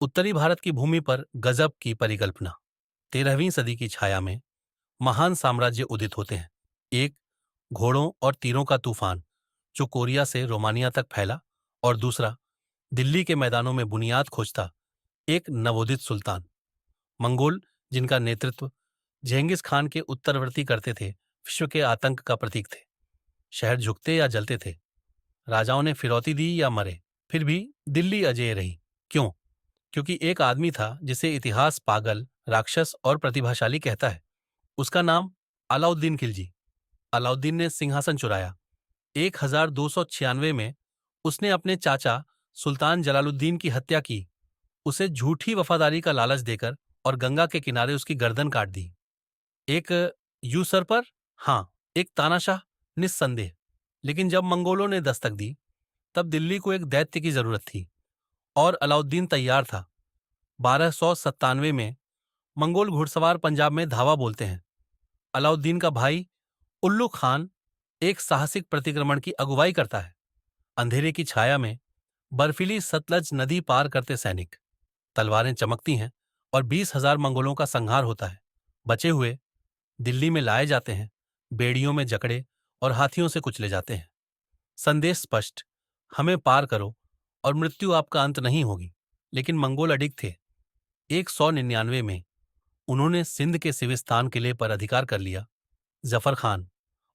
उत्तरी भारत की भूमि पर गजब की परिकल्पना। 13वीं सदी की छाया में महान साम्राज्य उदित होते हैं। एक घोड़ों और तीरों का तूफान जो कोरिया से रोमानिया तक फैला, और दूसरा दिल्ली के मैदानों में बुनियाद खोजता एक नवोदित सुल्तान मंगोल, जिनका नेतृत्व जेंगिस खान के उत्तरवर्ती करते थे, विश्व के आतंक का प्रतीक थे। शहर झुकते या जलते थे, राजाओं ने फिरौती दी या मरे, फिर भी दिल्ली अजेय रही। क्यों? क्योंकि एक आदमी था जिसे इतिहास पागल, राक्षस और प्रतिभाशाली कहता है। उसका नाम अलाउद्दीन खिलजी। अलाउद्दीन ने सिंहासन चुराया। 1296 में उसने अपने चाचा सुल्तान जलालुद्दीन की हत्या की, उसे झूठी वफादारी का लालच देकर, और गंगा के किनारे उसकी गर्दन काट दी। एक यूसर्पर, हाँ, एक तानाशाह, निस्संदेह। लेकिन जब मंगोलों ने दस्तक दी, तब दिल्ली को एक दैत्य की जरूरत थी, और अलाउद्दीन तैयार था। 1297 में मंगोल घुड़सवार पंजाब में धावा बोलते हैं। अलाउद्दीन का भाई उल्लू खान एक साहसिक प्रतिक्रमण की अगुवाई करता है। अंधेरे की छाया में बर्फीली सतलज नदी पार करते सैनिक, तलवारें चमकती हैं, और 20,000 मंगोलों का संहार होता है। बचे हुए दिल्ली में लाए जाते हैं, बेड़ियों में जकड़े और हाथियों से कुचले जाते हैं। संदेश स्पष्ट, हमें पार करो और मृत्यु आपका अंत नहीं होगी। लेकिन मंगोल अडिग थे। 199 में उन्होंने सिंध के सिविस्तान किले पर अधिकार कर लिया। जफर खान,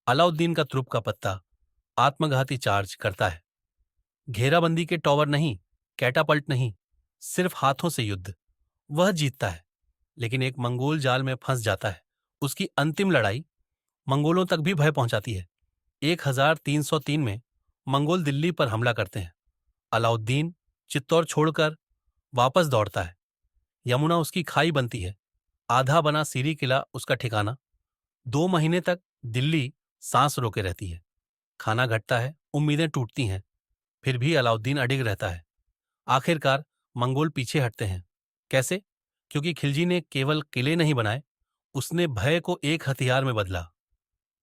अलाउद्दीन का तुरुप का पत्ता, आत्मघाती चार्ज करता है। घेराबंदी के टॉवर नहीं, कैटापल्ट नहीं, सिर्फ हाथों से युद्ध। वह जीतता है, लेकिन एक मंगोल जाल में फंस जाता है। उसकी अंतिम लड़ाई मंगोलों तक भी भय पहुंचाती है। 1303 में मंगोल दिल्ली पर हमला करते हैं। अलाउद्दीन चित्तौड़ छोड़कर वापस दौड़ता है। यमुना उसकी खाई बनती है, आधा बना सीरी किला उसका ठिकाना। 2 महीने तक दिल्ली सांस रोके रहती है। खाना घटता है, उम्मीदें टूटती हैं, फिर भी अलाउद्दीन अडिग रहता है। आखिरकार मंगोल पीछे हटते हैं। कैसे? क्योंकि खिलजी ने केवल किले नहीं बनाए, उसने भय को एक हथियार में बदला।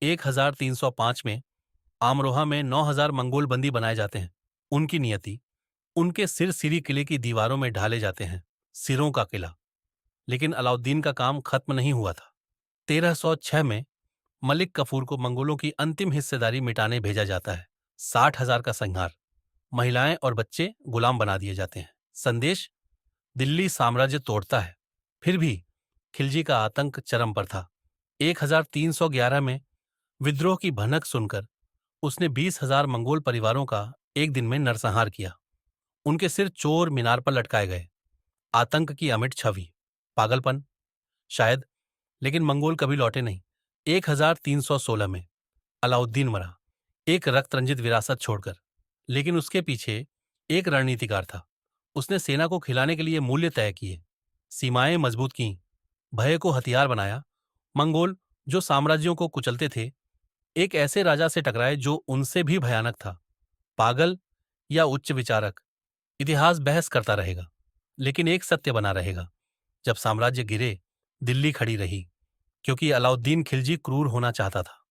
1305 में आमरोहा में 9,000 मंगोल बंदी बनाए जाते हैं। उनकी नियति, उनके सिर सीरी किले की दीवारों में ढाले जाते हैं। सिरों का किला। लेकिन अलाउद्दीन का काम खत्म नहीं हुआ था। 1306 में मलिक कफूर को मंगोलों की अंतिम हिस्सेदारी मिटाने भेजा जाता है। 60,000 का संहार, महिलाएं और बच्चे गुलाम बना दिए जाते हैं। संदेश, दिल्ली साम्राज्य तोड़ता है, फिर भी खिलजी का आतंक चरम पर था। 1311 में विद्रोह की भनक सुनकर उसने 20,000 मंगोल परिवारों का एक दिन में नरसंहार किया। उनके सिर चोर मीनार पर लटकाए गए। आतंक की अमिट छवि, पागलपन शायद, लेकिन मंगोल कभी लौटे नहीं। 1316 में अलाउद्दीन मरा, एक रक्त रंजित विरासत छोड़कर। लेकिन उसके पीछे एक रणनीतिकार था। उसने सेना को खिलाने के लिए मूल्य तय किए, सीमाएं मजबूत कीं, भय को हथियार बनाया। मंगोल, जो साम्राज्यों को कुचलते थे, एक ऐसे राजा से टकराए जो उनसे भी भयानक था। पागल या उच्च विचारक, इतिहास बहस करता रहेगा, लेकिन एक सत्य बना रहेगा। जब साम्राज्य गिरे, दिल्ली खड़ी रही, क्योंकि अलाउद्दीन खिलजी क्रूर होना चाहता था।